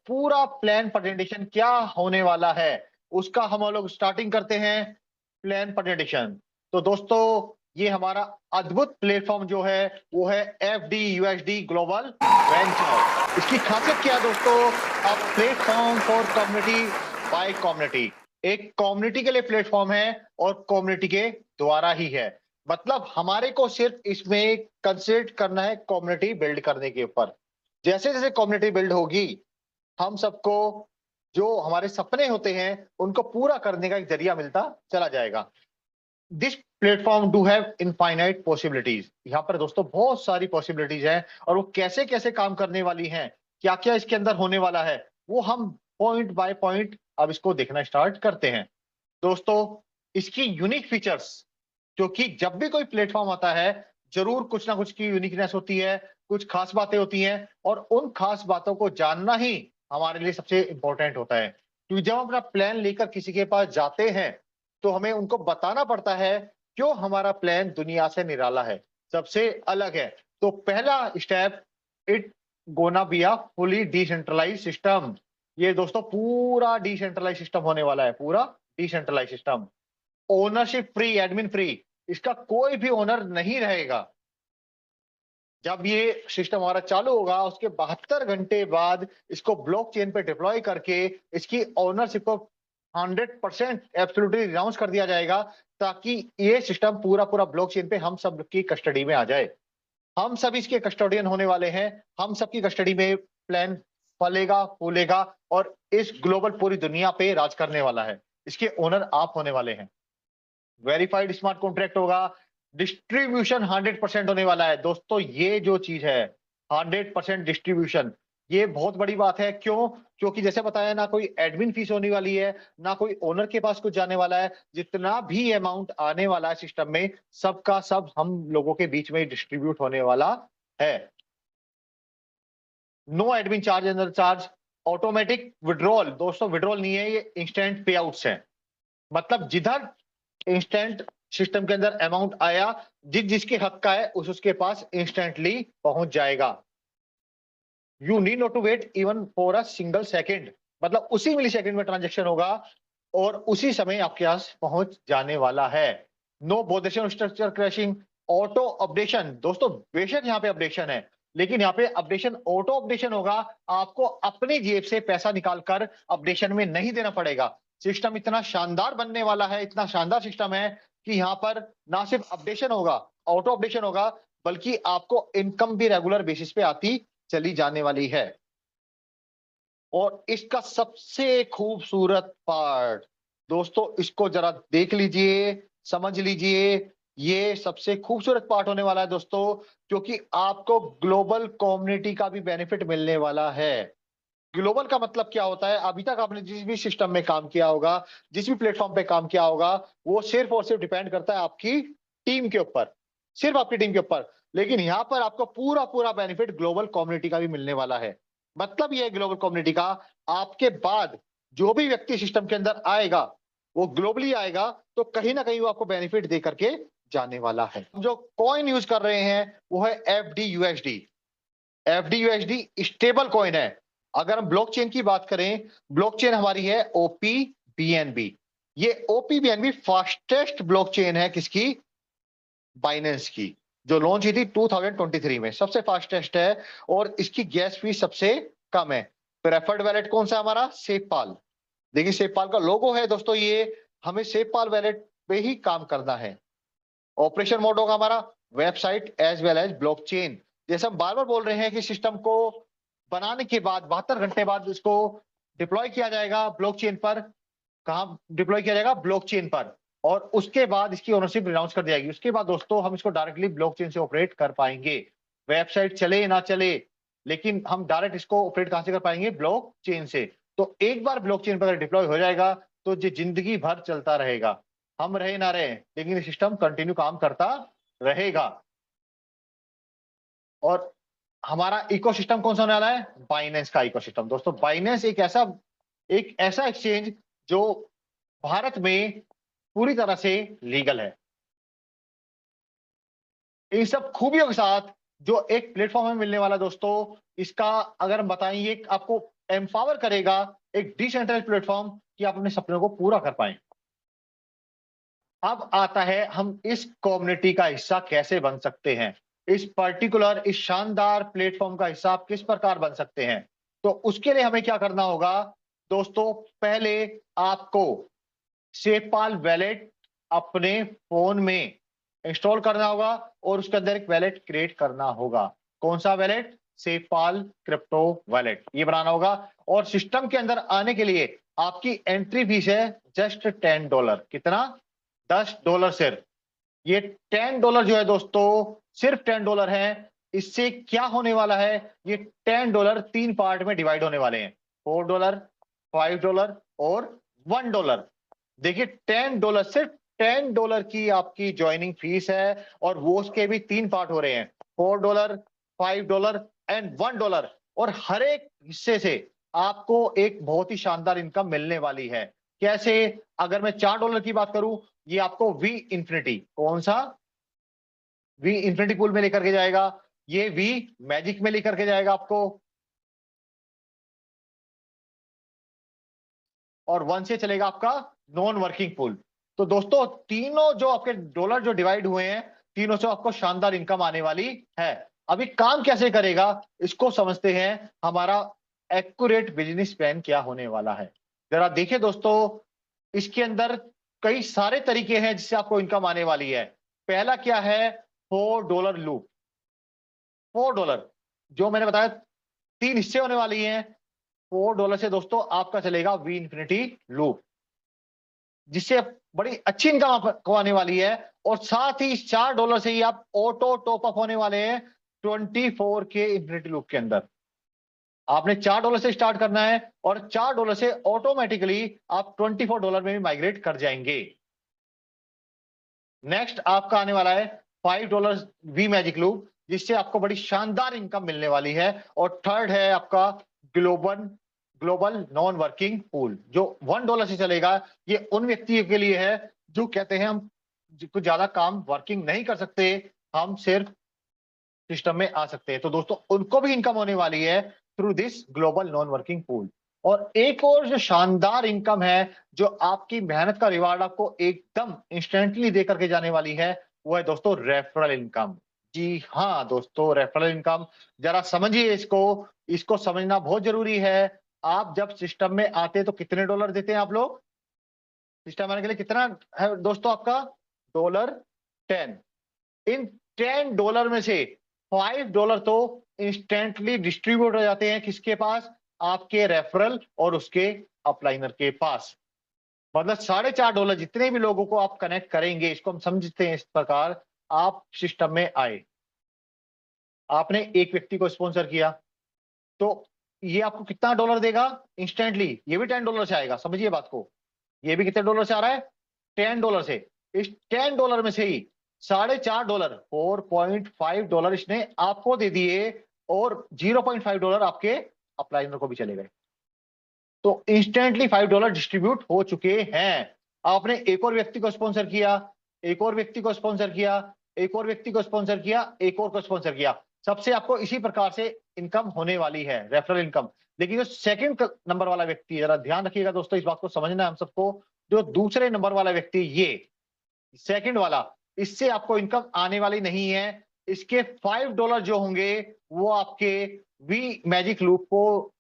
पूरा plan presentation क्या होने वाला है, उसका हम लोग स्टार्टिंग करते हैं। Plan presentation. तो दोस्तों, ये हमारा अद्भुत प्लेटफॉर्म जो है वो है एफडी यूएसडी ग्लोबल वेंचर। इसकी खासियत क्या है दोस्तों? A platform for community bye community. एक कम्युनिटी के लिए प्लेटफॉर्म है और कम्युनिटी के द्वारा ही है। मतलब हमारे को सिर्फ इसमें कंसंट्रेट करना है कम्युनिटी बिल्ड करने के ऊपर। जैसे जैसे कम्युनिटी बिल्ड होगी, हम सबको जो हमारे सपने होते हैं उनको पूरा करने का एक जरिया मिलता चला जाएगा। This platform do have infinite possibilities. यहाँ पर दोस्तों बहुत सारी पॉसिबिलिटीज हैं और वो कैसे कैसे काम करने वाली हैं, क्या क्या इसके अंदर होने वाला है, वो हम पॉइंट बाय पॉइंट अब इसको देखना स्टार्ट करते हैं। दोस्तों, इसकी यूनिक फीचर्स, क्योंकि जब भी कोई प्लेटफॉर्म आता है जरूर कुछ ना कुछ की यूनिकनेस होती है, कुछ खास बातें होती हैं और उन खास बातों को जानना ही हमारे लिए सबसे इंपॉर्टेंट होता है। क्योंकि जब हम अपना प्लान लेकर किसी के पास जाते हैं तो हमें उनको बताना पड़ता है क्यों हमारा प्लान दुनिया से निराला है, सबसे अलग है। तो पहला step, it gonna be a fully decentralize system. ये दोस्तों पूरा डिसेंट्रलाइज सिस्टम होने वाला है, पूरा decentralize system. Ownership free, admin free, इसका कोई भी ओनर नहीं रहेगा। जब ये सिस्टम हमारा चालू होगा उसके 72 घंटे बाद इसको ब्लॉकचेन पे डिप्लॉय करके इसकी ओनरशिप को 100% एब्सोल्युटली रिनाउंस कर दिया जाएगा, ताकि ये सिस्टम पूरा पूरा ब्लॉकचेन पे हम सब की कस्टडी में आ जाए। हम सब इसके कस्टोडियन होने वाले हैं। हम सबकी कस्टडी में प्लान फलेगा फूलेगा और इस ग्लोबल पूरी दुनिया पे राज करने वाला है। इसके ओनर आप होने वाले हैं। वेरीफाइड स्मार्ट कॉन्ट्रैक्ट होगा। डिस्ट्रीब्यूशन 100% होने वाला है। दोस्तों, ये जो चीज है 100% डिस्ट्रीब्यूशन, ये बहुत बड़ी बात है। क्यों? क्योंकि जैसे बताया ना, कोई एडमिन फीस होने वाली है, ना कोई ओनर के पास कुछ जाने वाला है। जितना भी अमाउंट आने वाला है सिस्टम में, सबका सब हम लोगों के बीच में डिस्ट्रीब्यूट होने वाला है। नो एडमिन चार्ज, अंदर चार्ज। ऑटोमेटिक विड्रॉल, दोस्तों विड्रॉल नहीं है, ये इंस्टेंट पे आउट्स है। मतलब जिधर इंस्टेंट सिस्टम के अंदर अमाउंट आया, जिसके हक का है उसके पास इंस्टेंटली पहुंच जाएगा। You need not to wait even for a single second. मतलब उसी मिली सेकेंड में ट्रांजेक्शन होगा और उसी समय आपके पास पहुंच जाने वाला है। नो बोदेशन स्ट्रक्चर क्रैशिंग। ऑटो अपडेशन, दोस्तों बेशक यहाँ पे अपडेशन है, लेकिन यहाँ पे अपडेशन ऑटो अपडेशन होगा। आपको अपनी जेब से पैसा निकालकर अपडेशन में नहीं देना पड़ेगा। सिस्टम इतना शानदार बनने वाला है, इतना शानदार सिस्टम है कि यहाँ पर ना सिर्फ अपडेशन होगा, ऑटो अपडेशन होगा, बल्कि आपको इनकम भी रेगुलर बेसिस पे आती चली जाने वाली है। और इसका सबसे खूबसूरत पार्ट, दोस्तों इसको जरा देख लीजिए, समझ लीजिए। ये सबसे खूबसूरत पार्ट होने वाला है दोस्तों, क्योंकि आपको ग्लोबल कम्युनिटी का भी बेनिफिट मिलने वाला है। ग्लोबल का मतलब क्या होता है? अभी तक आपने जिस भी सिस्टम में काम किया होगा, जिस भी प्लेटफॉर्म पे काम किया होगा, वो सिर्फ और सिर्फ डिपेंड करता है आपकी टीम के ऊपर, सिर्फ आपकी टीम के ऊपर। लेकिन यहाँ पर आपको पूरा पूरा बेनिफिट ग्लोबल कम्युनिटी का भी मिलने वाला है। मतलब ये ग्लोबल कम्युनिटी का, आपके बाद जो भी व्यक्ति सिस्टम के अंदर आएगा वो ग्लोबली आएगा, तो कहीं ना कहीं वो आपको बेनिफिट दे करके जाने वाला है। जो कॉइन यूज कर रहे हैं वो है एफडी यूएसडी स्टेबल कॉइन है। अगर हम ब्लॉकचेन की बात करें, ब्लॉकचेन हमारी है ओपी बीएनबी। ये ओपी बीएनबी फास्टेस्ट ब्लॉकचेन है किसकी? बाइनेंस की, जो लॉन्च हुई थी 2023 में, सबसे फास्टेस्ट है और इसकी गैस फीस सबसे कम है। प्रेफर्ड वैलेट कौन सा है हमारा? सेफपाल। देखिए सेफपाल का लोगो है दोस्तों, ये हमें सेफपाल वैलेट पे ही काम करना है। ऑपरेशन मोड होगा हमारा website as well as blockchain. जैसे हम बार बार बोल रहे हैं कि सिस्टम को बनाने के बाद 72 घंटे बाद इसको डिप्लॉय किया जाएगा ब्लॉकचेन पर। कहाँ डिप्लॉय किया जाएगा? ब्लॉकचेन पर। और उसके बाद इसकी ओनरशिप रिनाउंस कर दी जाएगी। उसके बाद दोस्तों हम इसको डायरेक्टली ब्लॉकचेन से ऑपरेट कर पाएंगे। वेबसाइट चले ना चले, लेकिन हम डायरेक्ट इसको ऑपरेट कहां से कर पाएंगे? ब्लॉकचेन से। तो एक बार ब्लॉकचेन पर डिप्लॉय हो जाएगा तो ये जिंदगी भर चलता रहेगा। हम रहे ना रहे, लेकिन सिस्टम कंटिन्यू काम करता रहेगा। और हमारा इकोसिस्टम कौन सा होने वाला है? बाइनेंस का इकोसिस्टम। दोस्तों बाइनेंस एक ऐसा एक्सचेंज जो भारत में पूरी तरह से लीगल है। इन सब खूबियों के साथ जो एक प्लेटफॉर्म में मिलने वाला दोस्तों, इसका अगर हम बताएं, ये आपको एम्पावर करेगा एक डिसेंट्रलाइज्ड प्लेटफॉर्म कि आप अपने सपनों को पूरा कर पाए। अब आता है हम इस कम्युनिटी का हिस्सा कैसे बन सकते हैं, इस पर्टिकुलर इस शानदार प्लेटफॉर्म का हिस्सा आप किस प्रकार बन सकते हैं। तो उसके लिए हमें क्या करना होगा दोस्तों, पहले आपको सेपाल वैलेट अपने फोन में इंस्टॉल करना होगा और उसके अंदर एक वैलेट क्रिएट करना होगा। कौन सा वैलेट? सेपाल क्रिप्टो वैलेट, ये बनाना होगा। और सिस्टम के अंदर आने के लिए आपकी एंट्री फीस है जस्ट $10। कितना? $10 सिर्फ। ये $10 जो है दोस्तों, सिर्फ $10 है। इससे क्या होने वाला है, ये $10 तीन पार्ट में डिवाइड होने वाले हैं, $4, $5 और $1। देखिए $10, सिर्फ $10 की आपकी ज्वाइनिंग फीस है और वो उसके भी तीन पार्ट हो रहे हैं, $4, $5 एंड $1। और हर एक हिस्से से आपको एक बहुत ही शानदार इनकम मिलने वाली है। कैसे? अगर मैं $4 की बात करूं, ये आपको वी इंफिनिटी, कौन सा? वी इंफिनिटी पूल में लेकर के जाएगा, ये वी मैजिक में लेकर के जाएगा आपको, और 1 से चलेगा आपका नॉन वर्किंग पूल। तो दोस्तों तीनों जो आपके डॉलर जो डिवाइड हुए हैं, तीनों से आपको शानदार इनकम आने वाली है। अभी काम कैसे करेगा इसको समझते हैं, हमारा एक्यूरेट बिजनेस प्लान क्या होने वाला है। जरा देखिए दोस्तों, इसके अंदर कई सारे तरीके हैं जिससे आपको इनकम आने वाली है। पहला क्या है? $4 लूप। $4 जो मैंने बताया, तीन हिस्से होने वाली हैं। $4 से दोस्तों आपका चलेगा वी इंफिनिटी लूप, जिससे बड़ी अच्छी इनकम आपको आने वाली है। और साथ ही इस $4 से ही आप ऑटो टॉप अप होने वाले हैं 24 के इंफिनिटी लूप के अंदर। आपने $4 से स्टार्ट करना है और $4 से ऑटोमेटिकली आप $24 में भी माइग्रेट कर जाएंगे। नेक्स्ट आपका आने वाला है $5 वी मैजिक लूप, जिससे आपको बड़ी शानदार इनकम मिलने वाली है। और थर्ड है आपका global global non working pool, जो $1 से चलेगा। ये उन व्यक्तियों के लिए है जो कहते हैं हम कुछ ज्यादा काम वर्किंग नहीं कर सकते, हम सिर्फ सिस्टम में आ सकते हैं। तो दोस्तों उनको भी इनकम होने वाली है through this global non working pool. और एक और जो शानदार इनकम है, जो आपकी मेहनत का रिवार्ड आपको एकदम इंस्टेंटली दे करके जाने वाली है, वो है दोस्तों रेफरल इनकम। जी हाँ दोस्तों, रेफरल इनकम। जरा समझिए इसको, इसको समझना बहुत जरूरी है। आप जब सिस्टम में आते हैं तो कितने डॉलर देते हैं आप लोग? सिस्टम आने के लिए कितना है दोस्तों आपका? $10। इन $10 में से $5 तो इंस्टेंटली डिस्ट्रीब्यूट हो जाते हैं किसके पास? आपके रेफरल और उसके अपलाइनर के पास। मतलब $4.5 जितने भी लोगों को आप कनेक्ट करेंगे, इसको हम समझते हैं इस प्रकार। आप सिस्टम में आए, आपने एक व्यक्ति को स्पॉन्सर किया, तो ये आपको कितना डॉलर देगा इंस्टेंटली? ये भी $10 से आएगा, समझिए बात को। ये भी कितने डॉलर से आ रहा है? $10 से। इस $10 में से ही $4.5, $4.5 इसने आपको दे दिए, और $0.5 आपके अपलाइनर को भी चले गए। तो इंस्टेंटली $5 डिस्ट्रीब्यूट हो चुके हैं। आपने एक और व्यक्ति को स्पॉन्सर किया, एक और व्यक्ति को स्पॉन्सर किया, एक और व्यक्ति को स्पॉन्सर किया, एक और को स्पॉन्सर किया। सबसे आपको इसी प्रकार से इनकम होने वाली है, रेफरल इनकम। लेकिन जो सेकंड नंबर वाला व्यक्ति है, जरा ध्यान रखिएगा दोस्तों, इस बात को समझना है हम सबको। जो दूसरे नंबर वाला व्यक्ति, ये सेकंड वाला, इससे आपको इनकम आने वाली नहीं है। इसके $5 जो होंगे वो आपके वी मैजिक लूप को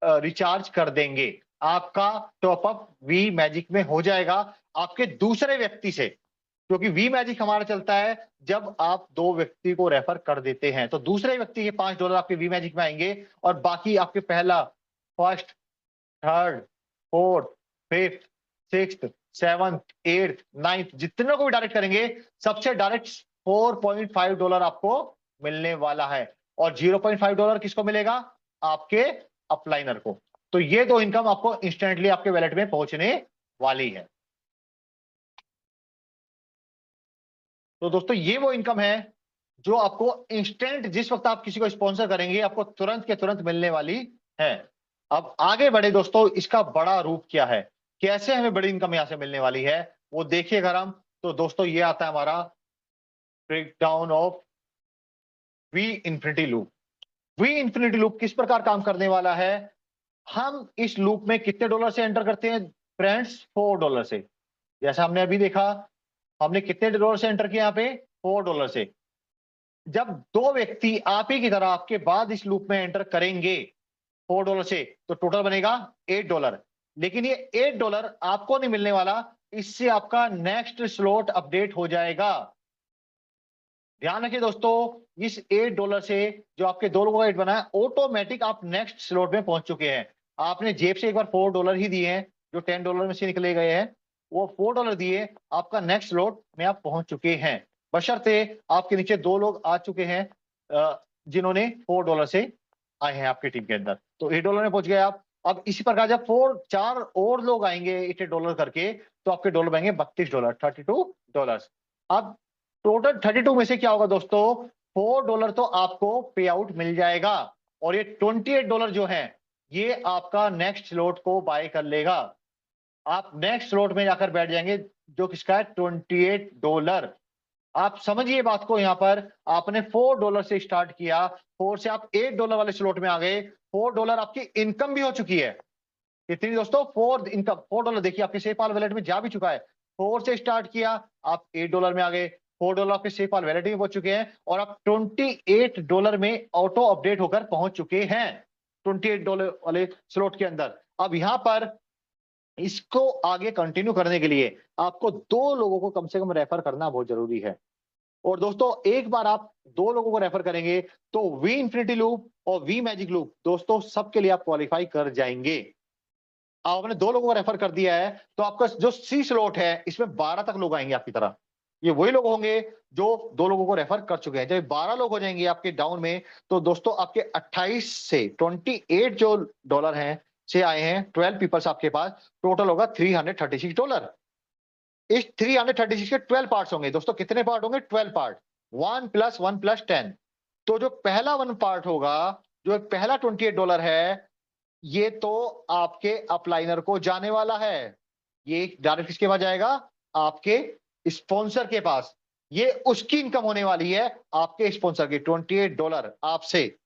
रिचार्ज कर देंगे। आपका टॉपअप वी मैजिक में हो जाएगा आपके दूसरे व्यक्ति से, क्योंकि वी मैजिक हमारा चलता है जब आप दो व्यक्ति को रेफर कर देते हैं, तो दूसरे व्यक्ति के $5 आपके वी मैजिक में आएंगे, और बाकी आपके पहला, first, third, fourth, fifth, sixth, seventh, eighth, ninth, जितने को भी डायरेक्ट करेंगे, सबसे डायरेक्ट $4.5 आपको मिलने वाला है। और $0.5 किसको मिलेगा? आपके अपलाइनर को। तो ये दो इनकम आपको इंस्टेंटली आपके वैलेट में पहुंचने वाली है। तो दोस्तों ये वो इनकम है जो आपको इंस्टेंट, जिस वक्त आप किसी को स्पॉन्सर करेंगे, आपको तुरंत के तुरंत मिलने वाली है। अब आगे बढ़े दोस्तों, इसका बड़ा रूप क्या है, कैसे हमें बड़ी इनकम यहां से मिलने वाली है, वो देखिए अगर हम। तो दोस्तों ये आता है हमारा break down of V infinity loop. V infinity loop किस प्रकार काम करने वाला है, हम इस लूप में कितने डॉलर से एंटर करते हैं फ्रेंड्स, $4 से। जैसा हमने अभी देखा, हमने कितने डॉलर से एंटर किया यहाँ पे, $4 से। जब दो व्यक्ति आप ही की तरह आपके बाद इस लूप में एंटर करेंगे $4 से, तो टोटल बनेगा $8। लेकिन ये $8 आपको नहीं मिलने वाला, इससे आपका नेक्स्ट स्लॉट अपडेट हो जाएगा। ध्यान रखिए दोस्तों, इस $8 से जो आपके दो लोगों का 8 बना है, ऑटोमेटिक आप नेक्स्ट स्लॉट में पहुंच चुके हैं। आपने जेब से एक बार $4 ही दिए हैं, जो $10 में से निकले गए हैं, वो $4 दिए, आपका नेक्स्ट स्लॉट में आप पहुंच चुके हैं। बशर्ते आपके नीचे दो लोग आ चुके हैं जिन्होंने $4 से आए हैं आपकी टीम के अंदर, तो $8 में पहुंच गए आप। अब इसी प्रकार जब 4 और लोग आएंगे $8 करके, तो आपके डॉलर बनेंगे $32, $32। अब टोटल 32 में से क्या होगा दोस्तों, $4 तो आपको पे आउट मिल जाएगा, और ये $28 जो है, ये आपका नेक्स्ट स्लॉट को बाय कर लेगा। आप नेक्स्ट स्लॉट में जाकर बैठ जाएंगे, जो किसका है, $28। आप समझिए बात को, यहां पर आपने $4 से स्टार्ट किया, 4 से आप $8 वाले स्लॉट में आ गए, $4 आपकी इनकम भी हो चुकी है। कितनी दोस्तों, 4 इनकम, $4 देखिए आपके सेपाल वैलेट में जा भी चुका है। 4 से स्टार्ट किया, आप $8 में आ गए, $4 आपके सेपाल वैलेट में पहुंच चुके हैं, और आप $28 में ऑटो अपडेट होकर पहुंच चुके हैं $28 वाले स्लॉट के अंदर। अब यहां पर इसको आगे कंटिन्यू करने के लिए आपको दो लोगों को कम से कम रेफर करना बहुत जरूरी है। और दोस्तों एक बार आप दो लोगों को रेफर करेंगे, तो वी इंफिनिटी लूप और वी मैजिक लूप दोस्तों सबके लिए आप क्वालिफाई कर जाएंगे। आपने दो लोगों को रेफर कर दिया है, तो आपका जो सी स्लॉट है, इसमें 12 तक लोग आएंगे आपकी तरह। ये वही लोग होंगे जो दो लोगों को रेफर कर चुके हैं। जब 12 लोग हो जाएंगे आपके डाउन में, तो दोस्तों आपके 28 से 28 जो डॉलर हैं से आए हैं, 12 पीपल्स आपके पास, टोटल होगा $336। इस 336 के 12 पार्ट्स होंगे दोस्तों। कितने पार्ट होंगे, 12 पार्ट, 1 + 1 + 10। तो जो पहला 1 पार्ट होगा, जो पहला $28 है, ये तो आपके अपलाइनर को जाने वाला है। ये डायरेक्ट किसके पास जाएगा, आपके स्पॉन्सर के पास। ये उसकी इनकम होने वाली है, आपके स्पॉन्सर की, $28 आपसे।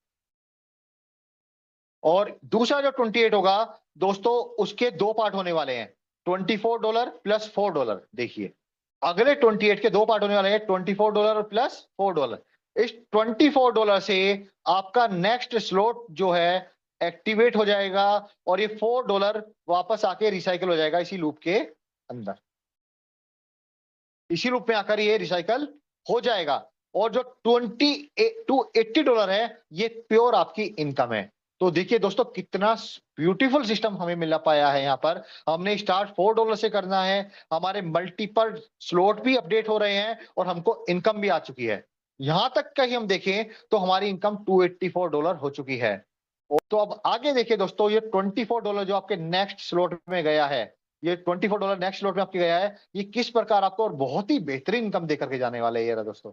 और दूसरा जो 28 होगा दोस्तों, उसके दो पार्ट होने वाले हैं, $24 + $4। देखिए अगले 28 के दो पार्ट होने वाले हैं, $24 + $4। इस $24 से आपका नेक्स्ट स्लॉट जो है एक्टिवेट हो जाएगा, और ये $4 वापस आके रिसाइकल हो जाएगा इसी लूप के अंदर। इसी लूप में आकर ये रिसाइकल हो जाएगा। और जो $80 है, ये प्योर आपकी इनकम है। तो देखिए दोस्तों, कितना ब्यूटीफुल सिस्टम हमें मिल पाया है। यहाँ पर हमने स्टार्ट $4 से करना है, हमारे मल्टीपल स्लॉट भी अपडेट हो रहे हैं, और हमको इनकम भी आ चुकी है। यहां तक का ही हम देखें तो हमारी इनकम $284 हो चुकी है। तो अब आगे देखिए दोस्तों, ये $24 जो आपके नेक्स्ट स्लॉट में गया है, ये $24 नेक्स्ट स्लॉट में आपके गया है, ये किस प्रकार आपको और बहुत ही बेहतरीन इनकम देकर के जाने वाले हैं दोस्तों।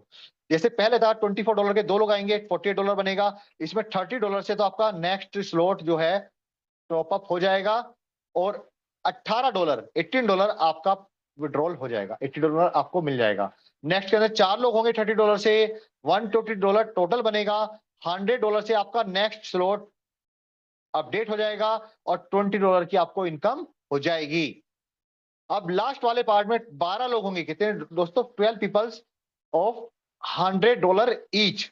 जैसे पहले था $24 के दो लोग आएंगे, $48 बनेगा। इसमें $30 से तो आपका नेक्स्ट स्लॉट जो है टॉप अप हो जाएगा, और $18 $18 आपका विड्रॉल हो जाएगा, $80 आपको मिल जाएगा। नेक्स्ट के अंदर चार लोग होंगे $30 से, $120 टोटल बनेगा। $100 से आपका नेक्स्ट स्लॉट अपडेट हो जाएगा, और $20 की आपको इनकम हो जाएगी। अब लास्ट वाले पार्ट में 12 लोग होंगे, कितने दोस्तों, 12 पीपल्स ऑफ $100 ईच।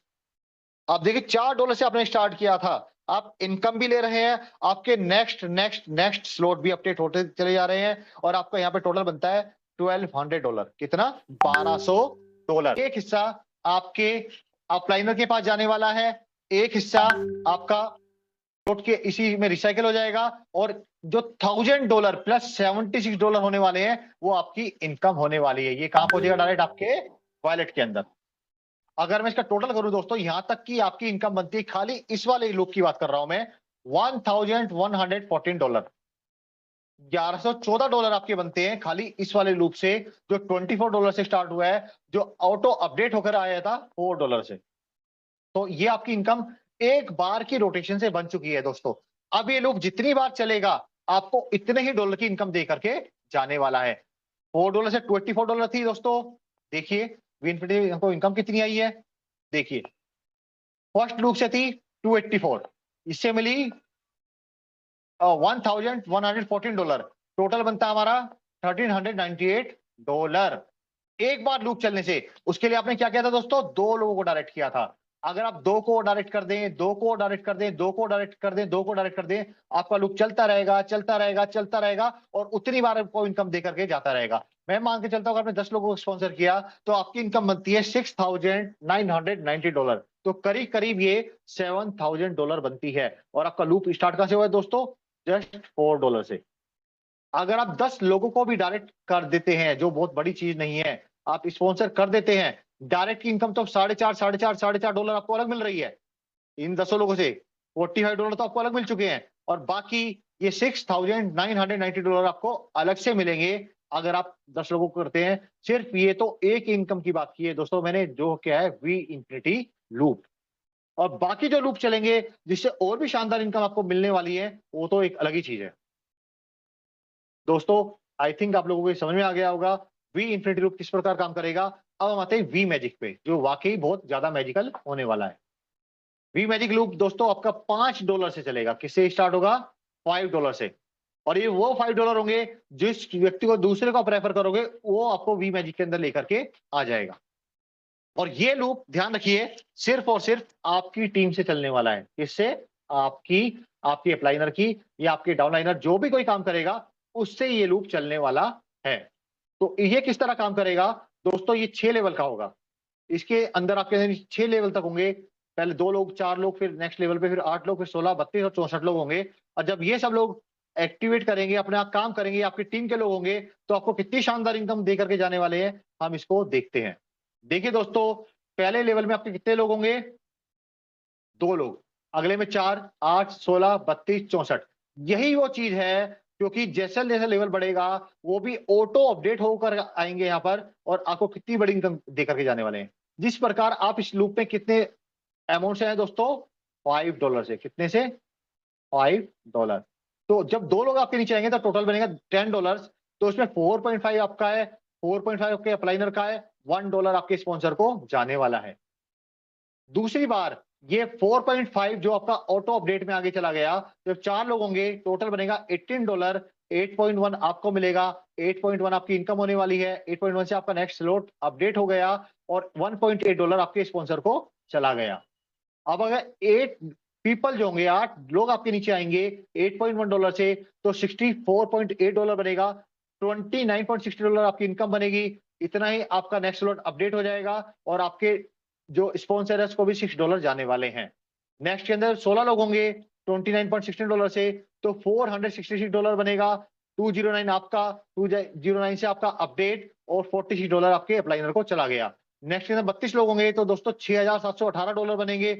आप देखिए $4 से आपने स्टार्ट किया था, आप इनकम भी ले रहे हैं, आपके नेक्स्ट नेक्स्ट नेक्स्ट स्लॉट भी अपडेट होते चले जा रहे हैं, और आपका यहाँ पे टोटल बनता है $1200। कितना, $1200। एक हिस्सा आपके अपलाइनर के पास जाने वाला है, एक हिस्सा आपका स्लॉट के इसी में रिसाइकल हो जाएगा, और जो $1000 + $76 होने वाले हैं, वो आपकी इनकम होने वाली है। ये कहां पहुंचेगा, डायरेक्ट आपके वॉलेट के अंदर। अगर मैं इसका टोटल करूं दोस्तों, यहां तक की आपकी इनकम बनती है, खाली इस वाले लूप की बात कर रहा हूं मैं, $1114। $1114 आपके बनते हैं खाली इस वाले लूप से, जो $24 से स्टार्ट हुआ है, जो ऑटो अपडेट होकर आया था $4 से। तो ये आपकी इनकम एक बार की रोटेशन से बन चुकी है दोस्तों। अब ये लूप जितनी बार चलेगा, आपको इतने ही डॉलर की इनकम दे करके जाने वाला है। $4 से $24 थी दोस्तों। देखिए विनफिनिटी हमको इनकम कितनी आई है, देखिए फर्स्ट लूप से थी 284, इससे मिली $1,114, टोटल बनता है हमारा $1,398। एक बार लूप चलने से, उसके लिए आपने क्या किया था दोस्तों, दो लोगों को डायरेक्ट किया था। अगर आप दो को डायरेक्ट कर दें, दो को डायरेक्ट कर दें, दो को डायरेक्ट कर दें, दो को डायरेक्ट कर दें, आपका लूप चलता रहेगा, चलता रहेगा, चलता रहेगा, और उतनी बार आपको इनकम दे करके जाता रहेगा। मैं मान के चलता हूँ अगर आपने 10 लोगों को स्पॉन्सर किया तो आपकी इनकम बनती है $6,990। तो करीब करीब ये $7,000 बनती है। और आपका लूप स्टार्ट कहां से हुआ है दोस्तों, जस्ट $4 से। अगर आप 10 लोगों को भी डायरेक्ट कर देते हैं, जो बहुत बड़ी चीज नहीं है, आप स्पॉन्सर कर देते हैं, डायरेक्ट की इनकम तो $4.5 आपको अलग मिल रही है। इन 10 लोगों से $45 तो आपको अलग मिल चुके हैं, और बाकी ये $6,990 आपको अलग से मिलेंगे अगर आप 10 लोगों को करते हैं। सिर्फ ये तो एक इनकम की बात की है दोस्तों मैंने, जो क्या है वी इंफिनिटी लूप। और बाकी जो लूप चलेंगे जिससे और भी शानदार इनकम आपको मिलने वाली है, वो तो एक अलग ही चीज है दोस्तों। आई थिंक आप लोगों को ये समझ में आ गया होगा वी इंफिनिटी लूप किस प्रकार काम करेगा। अब हम आते हैं वी मैजिक पे, जो वाकई बहुत ज्यादा मैजिकल होने वाला है। वी मैजिक लूप दोस्तों आपका $5 से चलेगा। किससे स्टार्ट होगा, $5 से। और ये वो $5 होंगे जिस व्यक्ति को दूसरे को आप रेफर करोगे, वो आपको वी मैजिक के अंदर लेकर के आ जाएगा। और ये लूप ध्यान रखिए सिर्फ और सिर्फ आपकी टीम से चलने वाला है। किससे, आपकी आपकी अपलाइनर की या आपके डाउनलाइनर, जो भी कोई काम करेगा उससे ये लूप चलने वाला है। तो ये किस तरह काम करेगा दोस्तों, ये 6 लेवल का होगा। इसके अंदर आपके 6 लेवल तक होंगे। पहले 2 लोग, 4 लोग, फिर नेक्स्ट लेवल पे फिर 8 लोग, फिर 16, 32 और 64 लोग होंगे। और जब ये सब लोग एक्टिवेट करेंगे, अपने आप काम करेंगे, आपकी टीम के लोग होंगे, तो आपको कितनी शानदार इनकम दे करके जाने वाले हैं, हम इसको देखते हैं। देखिए दोस्तों, पहले लेवल में आपके कितने लोग होंगे, 2 लोग। अगले में 4, 8, 16, 32, 64। यही वो चीज है, क्योंकि जैसे जैसे लेवल बढ़ेगा वो भी ऑटो अपडेट होकर आएंगे यहाँ पर, और आपको कितनी बड़ी इनकम दे करके जाने वाले हैं। जिस प्रकार आप इस लूप में कितने अमाउंट से हैं दोस्तों, $5 से। कितने से, $5। तो जब 2 लोग आपके नीचे आएंगे तो टोटल बनेगा $10। तो उसमें 4.5 आपका है, 4.5 आपके अप्लाइनर का है, $1 आपके स्पॉन्सर को जाने वाला है। दूसरी बार ये 4.5 जो आपका ऑटो अपडेट में आगे चला गया, जब 4 लोग होंगे टोटल बनेगा $18। 8.1 आपको मिलेगा, 8.1 आपकी इनकम होने वाली है। 8.1 से आपका नेक्स्ट स्लॉट अपडेट हो गया, और $1.8 आपके स्पॉन्सर को चला गया। अब अगर 8 पीपल जो होंगे, 8 लोग आपके नीचे आएंगे $8.1 से, तो $64.8 बनेगा। $29.60 आपकी इनकम बनेगी। इतना ही आपका नेक्स्ट स्लॉट अपडेट हो जाएगा, और आपके जो स्पॉन्सर है उसको भी $6 जाने वाले हैं। नेक्स्ट के अंदर 16 लोग होंगे $29.16 से, तो $466 बनेगा। 209 आपका, 209 से आपका अपडेट, और $46 आपके अप्लाइनर को चला गया। नेक्स्ट के अंदर 32 लोग होंगे तो दोस्तों $6,718 बनेंगे।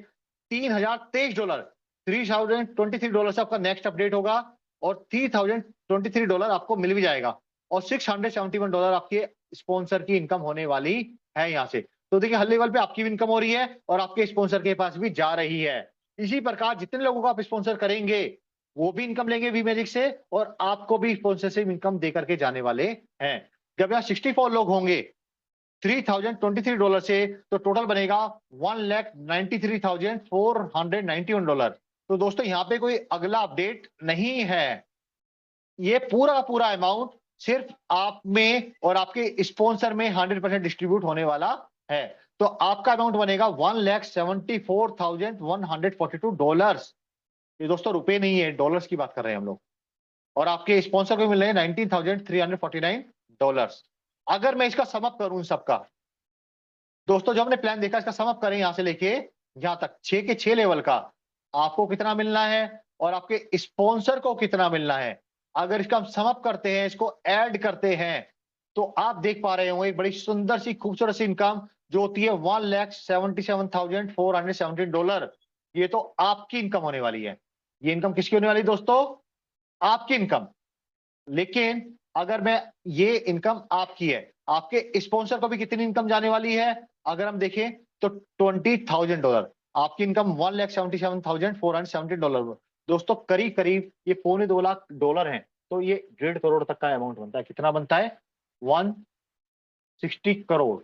$3,023, $3,023 से आपका नेक्स्ट अपडेट होगा, और $3,023 आपको मिल भी जाएगा, और $671 आपके स्पॉन्सर की इनकम होने वाली है यहाँ से। तो देखिए हर लेवल पे आपकी भी इनकम हो रही है, और आपके स्पॉन्सर के पास भी जा रही है। इसी प्रकार जितने लोगों को आप स्पॉन्सर करेंगे वो भी इनकम लेंगे वी मैजिक से, और आपको भी स्पॉन्सर से इनकम दे करके जाने वाले हैं। जब यहाँ 64 लोग होंगे $3,023 से, तो टोटल बनेगा $1,93,491। तो दोस्तों यहाँ पे कोई अगला अपडेट नहीं है, ये पूरा का पूरा अमाउंट सिर्फ आप में और आपके स्पॉन्सर में 100% डिस्ट्रीब्यूट होने वाला है। तो आपका अमाउंट बनेगा $1,74,142। ये दोस्तों रुपए नहीं है, डॉलर्स की बात कर रहे हैं हम लोग। और आपके स्पॉन्सर को मिल रहे हैं $19,349। अगर मैं इसका समअप करूं इन सबका, दोस्तों जो हमने प्लान देखा इसका समअप करें यहां से लेके यहां तक, 6 के 6 लेवल का, आपको कितना मिलना है और आपके स्पॉन्सर को कितना मिलना है, अगर इसका हम समअप करते हैं, इसको ऐड करते हैं, तो आप देख पा रहे होंगे एक बड़ी सुंदर सी खूबसूरत सी इनकम जो होती है $1,77,417। ये तो आपकी इनकम होने वाली है। ये इनकम किसकी होने वाली है दोस्तों, आपकी इनकम। लेकिन अगर मैं, ये इनकम आपकी है, आपके स्पॉन्सर को भी कितनी इनकम जाने वाली है, अगर हम देखें तो $20,000। आपकी इनकम $1,77,417। दोस्तों करीब करीब ये $2.25 है। तो ये 1.5 करोड़ तक का अमाउंट बनता है। कितना बनता है, 160 करोड़,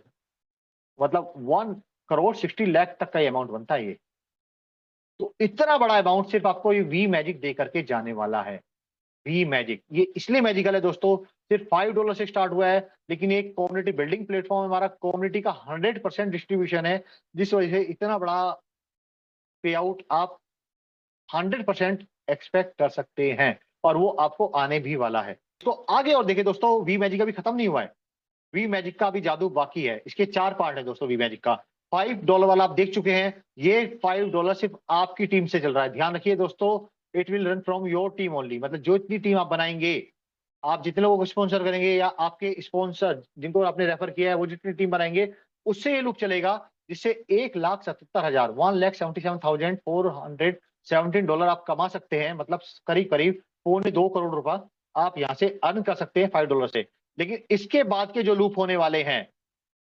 मतलब 1 करोड़ 60 लाख तक का अमाउंट बनता है ये। तो इतना बड़ा अमाउंट सिर्फ आपको ये वी मैजिक दे करके जाने वाला है। वी मैजिक ये इसलिए मैजिकल है दोस्तों, सिर्फ $5 से स्टार्ट हुआ है, लेकिन एक कम्युनिटी बिल्डिंग प्लेटफॉर्म हमारा कम्युनिटी का 100% डिस्ट्रीब्यूशन है, जिस वजह से इतना बड़ा पे आउट आप 100% एक्सपेक्ट कर सकते हैं, और वो आपको आने भी वाला है। तो आगे और देखिए दोस्तों, वी मैजिक अभी खत्म नहीं हुआ है। वी मैजिक का अभी जादू बाकी है। इसके 4 पार्ट है दोस्तों वी मैजिक का। $5 वाला आप देख चुके हैं। ये $5 सिर्फ आपकी टीम से चल रहा है। ध्यान रखिए दोस्तों, it will run from your team only, मतलब जो इतनी टीम आप बनाएंगे, आप जितने लोगों को स्पॉन्सर करेंगे या आपके स्पॉन्सर जिनको आपने रेफर किया है वो जितनी टीम बनाएंगे, उससे ये लूप चलेगा, जिससे 1,77,000 $1,77,417 आप कमा सकते हैं। मतलब करीब करीब 2.25 करोड़ रुपए आप यहाँ से अर्न कर सकते हैं $5 से। लेकिन इसके बाद के जो लूप होने वाले हैं,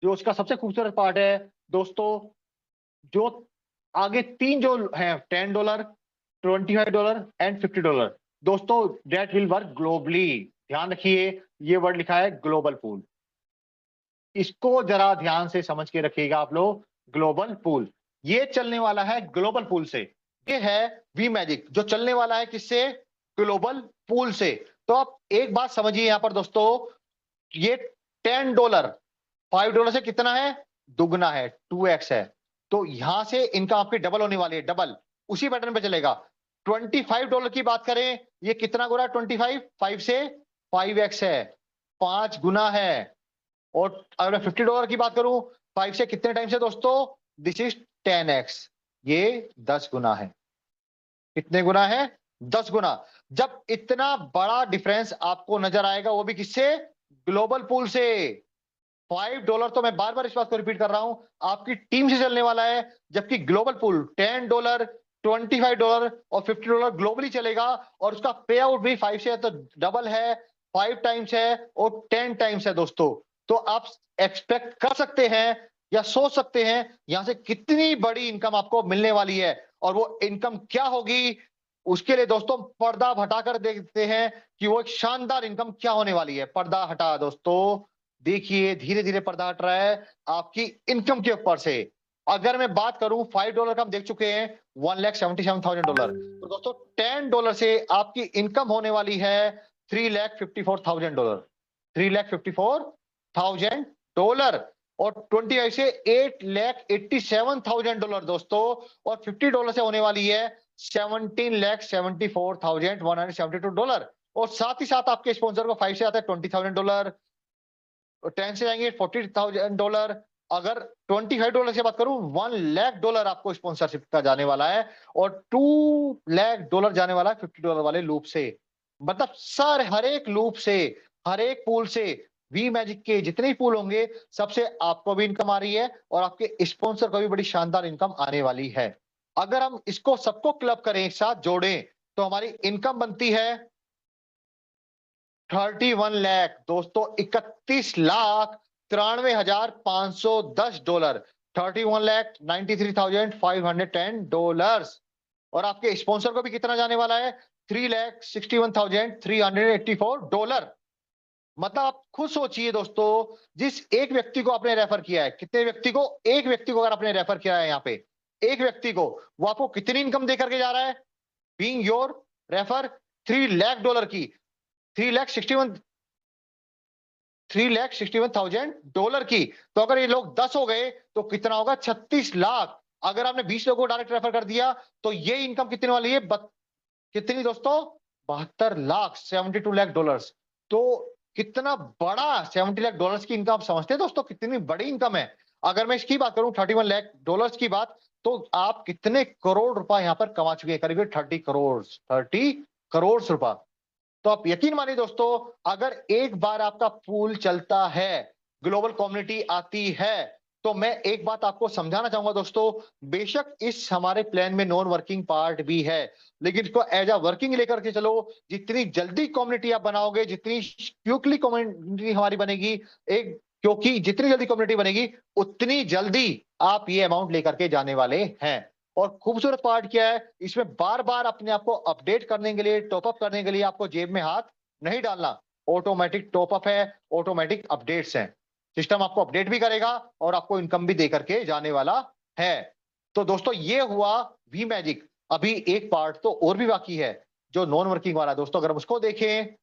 जो उसका सबसे खूबसूरत पार्ट है दोस्तों, जो आगे 3 जो हैं $10, $25 एंड $50, दोस्तों दैट विल वर्क ग्लोबली। ध्यान रखिए, ये वर्ड लिखा है ग्लोबल पूल। इसको जरा ध्यान से समझ के रखिएगा आप लोग। ग्लोबल पूल ये चलने वाला है ग्लोबल पूल से। ये है वी मैजिक जो चलने वाला है किससे? ग्लोबल पूल से। तो आप एक बात समझिए यहां पर दोस्तों, ये $10 $5 से कितना है? दुगना है, 2x है। तो यहां से इनकम आपकी डबल होने वाली है, डबल उसी पैटर्न पे चलेगा। $25 की बात करें, ये कितना गुना? 25 5 से 5x है, 5 गुना है। और अगर मैं $50 की बात करूं, 5 से कितने टाइम से दोस्तों? दिस इज 10x, ये 10 गुना है। कितने गुना है? 10 गुना। जब इतना बड़ा डिफरेंस आपको नजर आएगा, वो भी किससे? ग्लोबल पूल से। $5 तो मैं बार बार इस बात को रिपीट कर रहा हूं, आपकी टीम से चलने वाला है, जबकि ग्लोबल पूल $10 $25 और $50 ग्लोबली चलेगा। और उसका पे आउट भी 5 से है तो डबल है, 5 टाइम्स है और 10 टाइम्स है दोस्तों। तो आप एक्सपेक्ट कर सकते हैं या सोच सकते हैं यहां से कितनी बड़ी इनकम आपको मिलने वाली है। और वो इनकम क्या होगी, उसके लिए दोस्तों पर्दा हटाकर देखते हैं कि वो एक शानदार इनकम क्या होने वाली है। पर्दा हटा दोस्तों, देखिए धीरे धीरे पर्दा हट रहा है आपकी इनकम के ऊपर से। अगर मैं बात करूं $5 का, हम देख चुके हैं $1,77,000। तो दोस्तों $10 से आपकी इनकम होने वाली है $3,54,000, $3,54,000। और 25 से $8,87,000 दोस्तों। और $50 से होने वाली है $17,74,172। और साथ ही साथ आपके स्पॉन्सर को 5 से आता है $20,000, 10 से जाएंगे $40,000। अगर $25 से बात करूं, $1,00,000 आपको स्पॉन्सरशिप का जाने वाला है। और $2,00,000 जाने वाला है $50 वाले लूप से। मतलब सर हर एक लूप से, हर एक पूल से, वी मैजिक के जितने ही पूल होंगे, सबसे आपको भी इनकम आ रही है और आपके स्पॉन्सर को भी बड़ी शानदार इनकम आने वाली है। अगर हम इसको सबको क्लब करें, एक साथ जोड़ें, तो हमारी इनकम बनती है 31 लाख दोस्तों, $31,93,510, $31,93,510। और आपके स्पॉन्सर को भी कितना जाने वाला है? $3,61,384। मतलब आप खुद सोचिए दोस्तों, जिस एक व्यक्ति को आपने रेफर किया है, कितने व्यक्ति को? एक व्यक्ति को अगर आपने रेफर किया है यहाँ पे, एक व्यक्ति को, वो आपको कितनी इनकम दे करके जा रहा है? बीइंग योर रेफर, $3,00,000 की, 3,61 $3,61,000 की। तो अगर ये लोग 10 हो गए तो कितना होगा? 36 लाख। अगर आपने 20 लोगों को डायरेक्ट रेफर कर दिया तो ये इनकम कितने वाली है? कितनी दोस्तों? 72 लाख, $72 लाख। तो कितना बड़ा $70 लाख की इनकम, आप समझते हैं दोस्तों कितनी बड़ी इनकम है? अगर मैं इसकी बात करूं $31 लाख की बात, तो आप कितने करोड़ रुपए यहां पर कमा चुके हैं? करीब 30 करोड़ रुपए। तो आप यकीन मानिए दोस्तों, अगर एक बार आपका पूल चलता है, ग्लोबल कम्युनिटी आती है, तो मैं एक बात आपको समझाना चाहूंगा दोस्तों, बेशक इस हमारे प्लान में नॉन वर्किंग पार्ट भी है, लेकिन इसको एज अ वर्किंग लेकर के चलो। जितनी जल्दी कम्युनिटी आप बनाओगे, जितनी क्विकली कम्युनिटी हमारी बनेगी, एक क्योंकि जितनी जल्दी कम्युनिटी बनेगी, उतनी जल्दी आप ये अमाउंट लेकर के जाने वाले हैं। और खूबसूरत पार्ट क्या है, इसमें बार बार अपने आप को अपडेट करने के लिए, टॉपअप करने के लिए आपको जेब में हाथ नहीं डालना। ऑटोमेटिक टॉपअप है, ऑटोमेटिक अपडेट्स हैं। सिस्टम आपको अपडेट भी करेगा और आपको इनकम भी दे करके जाने वाला है। तो दोस्तों ये हुआ वी मैजिक। अभी एक पार्ट तो और भी बाकी है जो नॉन वर्किंग वाला है दोस्तों। अगर हम उसको देखें,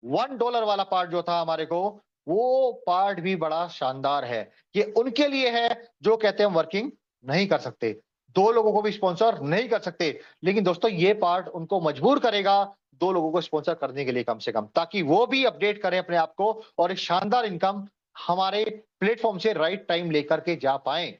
$1 वाला पार्ट जो था हमारे को, वो पार्ट भी बड़ा शानदार है। ये उनके लिए है जो कहते हैं हम वर्किंग नहीं कर सकते, दो लोगों को भी स्पॉन्सर नहीं कर सकते। लेकिन दोस्तों ये पार्ट उनको मजबूर करेगा दो लोगों को स्पॉन्सर करने के लिए कम से कम, ताकि वो भी अपडेट करें अपने आप को और एक शानदार इनकम हमारे प्लेटफॉर्म से राइट टाइम लेकर के जा पाए।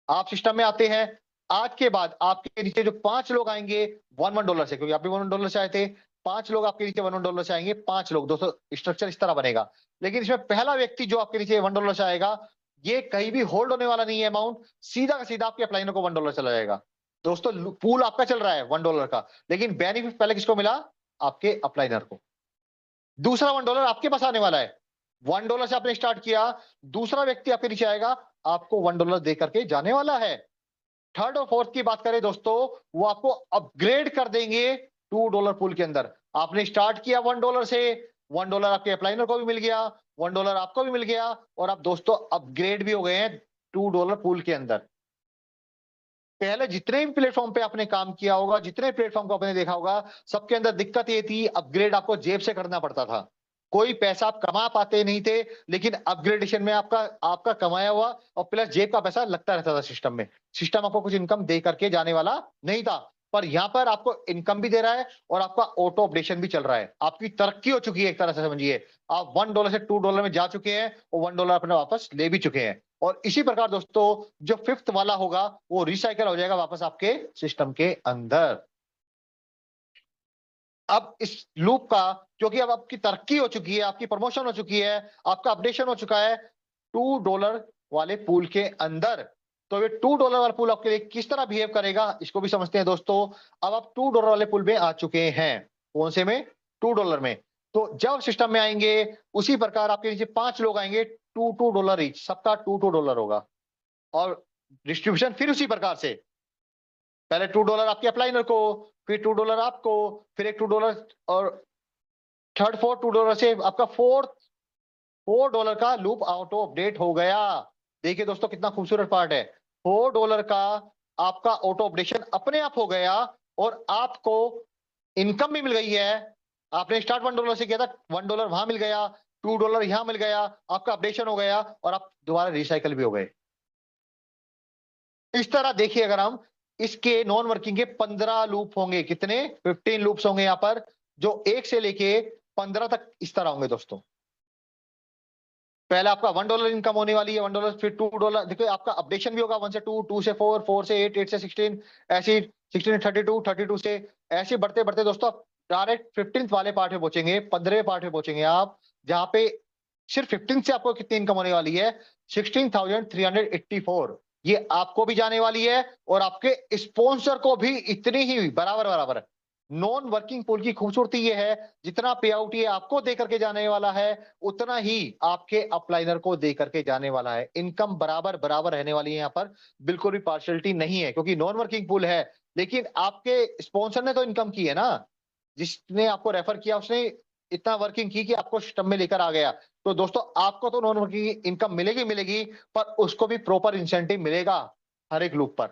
आप सिस्टम में आते हैं, आज के बाद आपके नीचे जो 5 लोग आएंगे $1 से, क्योंकि आप भी $1 से आए थे, 5 लोग आपके नीचे $1 से आएंगे, 5 लोग दोस्तों, स्ट्रक्चर इस तरह बनेगा। लेकिन इसमें पहला व्यक्ति जो आपके नीचे $1 से आएगा, ये कहीं भी होल्ड होने वाला नहीं है अमाउंट, सीधा का सीधा आपके अपलाइनर को $1 चला जाएगा। दोस्तों पूल आपका चल रहा है $1 का, लेकिन बेनिफिट पहले किसको मिला? आपके अपलाइनर को। दूसरा $1 आपके पास आने वाला है, $1 से आपने स्टार्ट किया, दूसरा व्यक्ति आपके नीचे आएगा, आपको $1 दे करके जाने वाला है। थर्ड और फोर्थ की बात करें दोस्तों, वो आपको अपग्रेड कर देंगे $2 पूल के अंदर। आपने स्टार्ट किया $1 से, $1 आपके अप्लाइनर को भी मिल गया, $1 आपको भी मिल गया, और आप दोस्तों अपग्रेड भी हो गए हैं $2 पूल के अंदर। पहले जितने भी प्लेटफॉर्म पे आपने काम किया होगा, जितने प्लेटफॉर्म को आपने देखा होगा, सबके अंदर दिक्कत ये थी, अपग्रेड आपको जेब से करना पड़ता था। कोई पैसा आप कमा पाते नहीं थे, लेकिन अपग्रेडेशन में आपका आपका कमाया हुआ और प्लस जेब का पैसा लगता रहता था सिस्टम में। सिस्टम आपको कुछ इनकम दे करके जाने वाला नहीं था, पर यहाँ पर आपको इनकम भी दे रहा है और आपका ऑटो अपडेशन भी चल रहा है। आपकी तरक्की हो चुकी है एक तरह से, समझिए आप $1 से $2 में जा चुके हैं और $1 अपने वापस ले भी चुके हैं। और इसी प्रकार दोस्तों जो फिफ्थ वाला होगा वो रिसाइकल हो जाएगा वापस आपके सिस्टम के अंदर। अब इस लूप का, क्योंकि अब आपकी तरक्की हो चुकी है, आपकी प्रमोशन हो चुकी है, आपका अपडेशन हो चुका है $2 वाले पूल के अंदर, तो ये $2 वाला पूल आपके लिए किस तरह बिहेव करेगा इसको भी समझते हैं दोस्तों। अब आप $2 वाले पूल में आ चुके हैं, कौन से में? $2 में। तो जब सिस्टम में आएंगे उसी प्रकार आपके नीचे 5 लोग आएंगे, $2 ईच, सबका $2 होगा, और डिस्ट्रीब्यूशन फिर उसी प्रकार से, पहले $2 आपके अप्लाइनर को, फिर $2 आपको, फिर एक $2 और थर्ड फोर्थ $2 से आपका $4 का लूप ऑटो अपडेट हो गया। देखिए दोस्तों कितना खूबसूरत पार्ट है, $4 का आपका ऑटो अपडेशन अपने आप हो गया और आपको इनकम भी मिल गई है। आपने स्टार्ट $1 से किया था, $1 वहां मिल गया, $2 यहां मिल गया, आपका अपडेशन हो गया और आप दोबारा रिसाइकल भी हो गए। इस तरह देखिए, अगर हम इसके नॉन वर्किंग के 15 लूप होंगे, कितने? 15 लूप्स होंगे यहाँ पर, जो 1 से लेके 15 तक इस तरह होंगे दोस्तों। पहले आपका $1 इनकम होने वाली है, $1, फिर $2। देखिए आपका अपडेशन भी होगा 1 से 2, 2 से 4, 4 से 8, 8 से 16, ऐसे 16 से 32, 32 से ऐसे बढ़ते बढ़ते दोस्तों डायरेक्ट 15th वाले पार्ट में पहुंचेंगे, 15वें पार्ट में पहुंचेंगे आप, जहां पे सिर्फ 15 से आपको कितनी इनकम होने वाली है? 16,384। ये आपको भी जाने वाली है और आपके स्पॉन्सर को भी इतनी ही, बराबर बराबर। नॉन वर्किंग पूल की खूबसूरती ये है, जितना पे आउट ये आपको दे करके जाने वाला है, उतना ही आपके अपलाइनर को दे करके जाने वाला है। इनकम बराबर बराबर रहने वाली है, यहाँ पर बिल्कुल भी पार्शियलिटी नहीं है, क्योंकि नॉन वर्किंग पूल है, लेकिन आपके स्पॉन्सर ने तो इनकम की है ना, जिसने आपको रेफर किया उसने इतना वर्किंग की कि आपको सिस्टम में लेकर आ गया। तो दोस्तों आपको तो नॉन वर्किंग इनकम मिलेगी मिलेगी, पर उसको भी प्रॉपर इंसेंटिव मिलेगा हर एक लूप पर।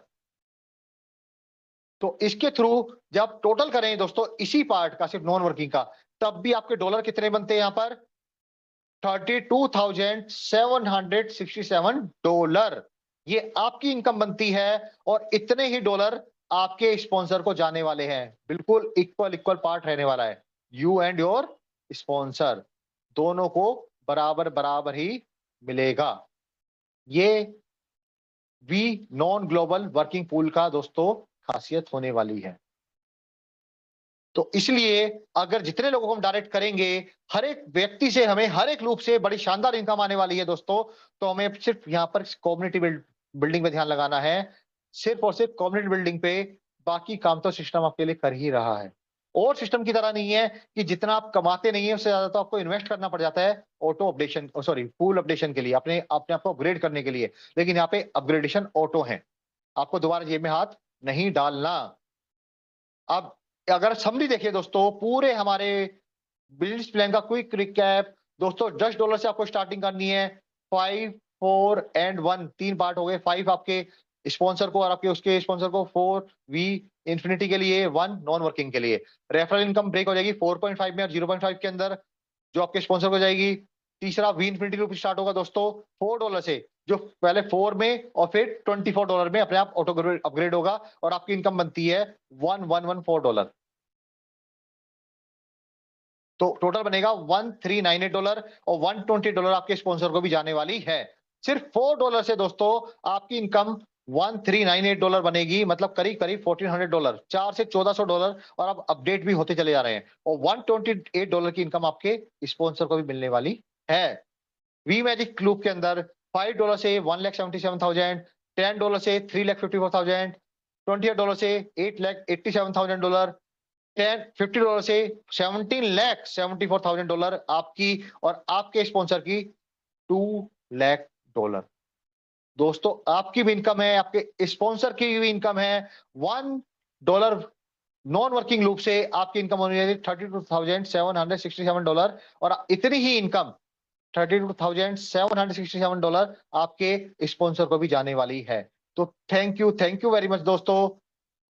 तो इसके थ्रू जब टोटल करें दोस्तों इसी पार्ट का, सिर्फ नॉन वर्किंग का, तब भी आपके डॉलर कितने बनते हैं यहाँ पर? $32,767। ये आपकी इनकम बनती है और इतने ही डॉलर आपके स्पॉन्सर को जाने वाले हैं। बिल्कुल इक्वल इक्वल पार्ट रहने वाला है, यू एंड योर स्पॉन्सर दोनों को बराबर बराबर ही मिलेगा। ये V non global working pool का दोस्तों खासियत होने वाली है। तो इसलिए अगर जितने लोगों को हम डायरेक्ट करेंगे, हर एक व्यक्ति से हमें हर एक लूप से बड़ी शानदार इनकम आने वाली है दोस्तों। तो हमें सिर्फ यहाँ पर कम्युनिटी बिल्डिंग पे ध्यान लगाना है, सिर्फ और सिर्फ कम्युनिटी बिल्डिंग पे। बाकी काम तो सिस्टम आपके लिए कर ही रहा है। और सिस्टम की तरह नहीं है कि जितना आप कमाते नहीं है उससे ज्यादा तो आपको इन्वेस्ट करना पड़ जाता है auto updation, sorry pool updation के लिए, अपने अपने आप को अपग्रेड करने के लिए। लेकिन यहाँ पे अपग्रेडेशन ऑटो है, आपको दोबारा जेब में हाथ नहीं डालना। अब अगर समरी देखिए दोस्तों, पूरे हमारे बिजनेस प्लान का क्विक रिकैप दोस्तों, $10 से आपको स्टार्टिंग करनी है। 5, 4 एंड 1, 3 पार्ट हो गए। 5 आपके स्पॉन्सर को और आपके उसके स्पॉन्सर को 4V इन्फिनिटी के लिए 1 नॉन वर्किंग के लिए। रेफरल इनकम ब्रेक हो जाएगी 4.5 में और 0.5 के अंदर जो आपके स्पॉन्सर को जाएगी। तीसरा वी इन्फिनिटी लूप स्टार्ट होगा दोस्तों $4 से, जो पहले 4 में और फिर $24 में अपने आप ऑटो अपग्रेड होगा और आपकी इनकम बनती है $1114। तो टोटल बनेगा $1398 और $120 आपके स्पॉन्सर को भी जाने वाली है। सिर्फ $4 से दोस्तों आपकी इनकम $1398 बनेगी, मतलब करीब करीब $1400, 4 से $1400, और अब अपडेट भी होते चले जा रहे हैं। और $128 की इनकम आपके स्पॉन्सर को भी मिलने वाली है। वी मैजिक लूप के अंदर $5 से 1,77,000, $10 से 3,54,000, $28 से 8,87,000, $50 से $17,74,000 आपकी और आपके स्पॉन्सर की $2,00,000। दोस्तों आपकी भी इनकम है, आपके स्पॉन्सर की भी इनकम है। $1 नॉन वर्किंग लूप से आपकी इनकम होनी है $32,767 और इतनी ही इनकम $32,767 आपके स्पॉन्सर को भी जाने वाली है। तो थैंक यू वेरी मच दोस्तों।